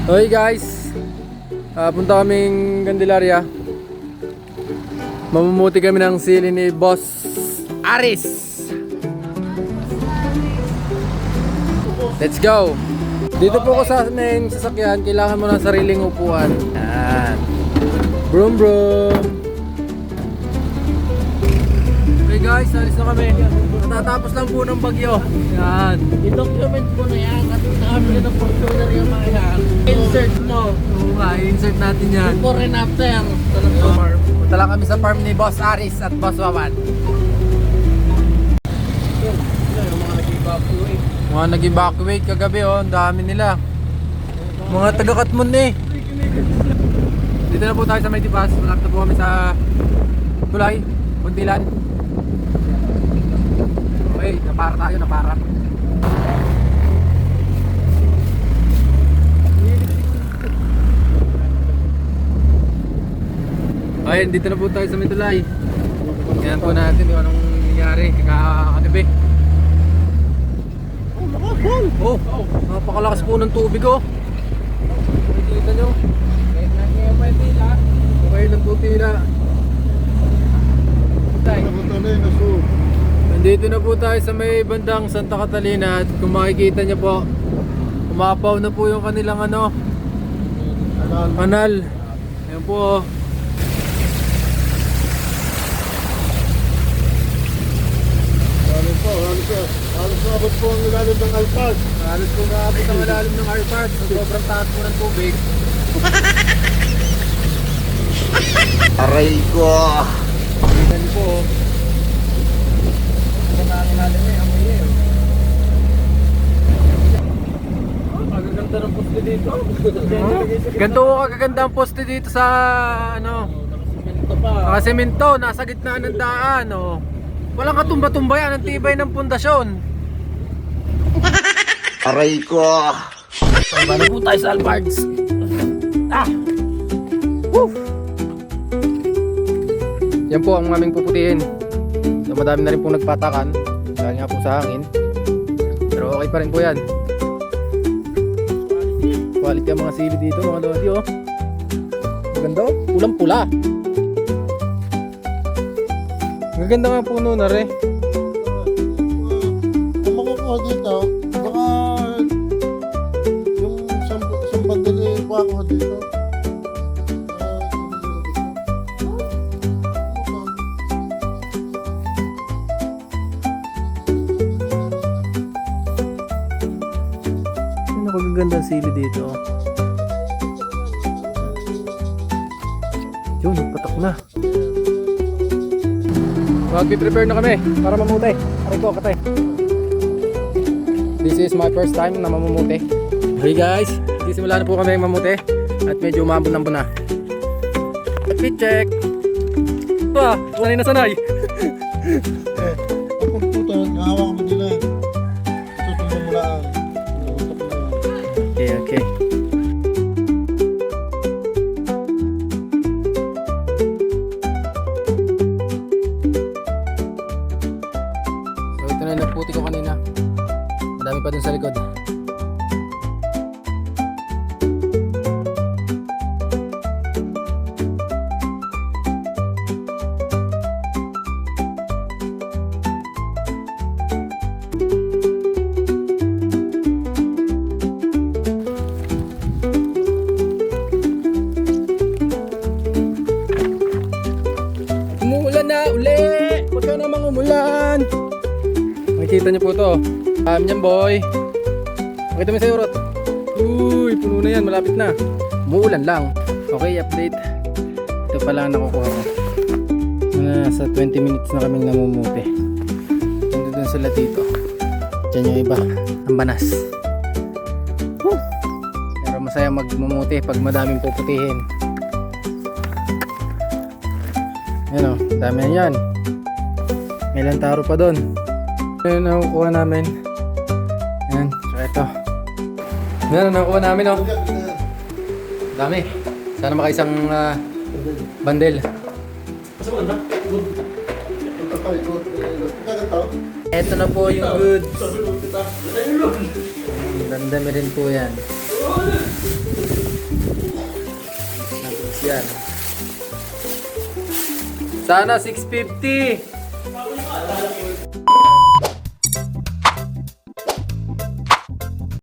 Okay guys, punta kaming Candelaria. Mamumuti kami ng sili ni Boss Aris. Let's go! Dito po ko sa main sasakyan, kailangan mo ng sariling upuan. Yan. Broom broom. Okay guys, alis na kami. Natatapos lang po ng bagyo. Yan. I-document mo na yan at namin yun ang Fortuner yung mga yan. Insert mo. Oo nga, i-insert natin yan. Before and after. Punta lang kami sa farm ni Boss Aris at Boss Wawan. Mga nag-evacuate kagabi oh, ang dami nila. Mga taga-Katmon eh. Dito na po tayo sa Maytipas. Malapit na po kami sa Tulay, Puntilan. Okay, napara tayo, napara. Ayun, dito na po tayo sa Mitulay. Tingnan po natin kung anong nangyari kagabi. Oh, napakalakas po ng tubig oh. Nakikita nyo? Okay lang po tila. Nandito na po tayo sa may bandang Santa Catalina. At kung makikita nyo po, umapaw na po yung kanilang kanal. Ayan po oh. Halos maabot po ang ilalim ng Alpad. Halos po maabot ang ilalim ng Alpad. Sobrang taas po ng tubig. Aray ko! Tingnan niyo po. Nakakalalim na yung amoy niya. Kagaganda ng poste dito. Ganito ko kagaganda ang poste dito sa nakasemento, nasa gitna ng daan oh. Walang katumba-tumba yan, ang tibay ng pundasyon. Aray ko! Paano po tayo sa Albards? Woo! Yan po ang aming puputihin. So, madami na rin po nagpatakan dahil nga po sa hangin. Pero okay pa rin po yan. Quality ang mga sili dito mga lodi oh. Maganda oh, pulang-pula. Maganda nga puno na rin. Ang mga kuha dito, baka yung sambandali kuha ko dito. Ano kagaganda ang sili dito oh. Yun, patak na. Mag-prepare na kami para mamutay. Aray ko, katay. This is my first time na mamumuti. Hey guys, sisimula na po kami mamuti at medyo umambon-ambon na. Fit check. Ito sanay na sanay. Ang pagputan, nahawak mo nila. Tutulong mo lang. Okay, okay. So ito na yung nagputi ko kanina. Madami pa dun sa likod. Umuulan na uli! Huwag ka namang umulan! Makikita niyo po to. Yan boy. Makita mo sa'yo Rot. Uy, puno na yan. Malapit na. Umuulan lang. Okay, update. Ito pa lang nakukuha ko. Sa 20 minutes na kaming namumuti. Nandun dun sila dito. Diyan yung iba. Ang banas. Woo! Pero masaya magmumuti pag madaming puputihin. Ayan o, dami na yan. May ilang taro pa doon. Ito yung nakukuha namin. Ayan, so ito. Ayan, nakukuha namin o. Dami. Sana makaisang bandel. Ito na po yung goods. Ganda rin po yan. Yan. Sana 650.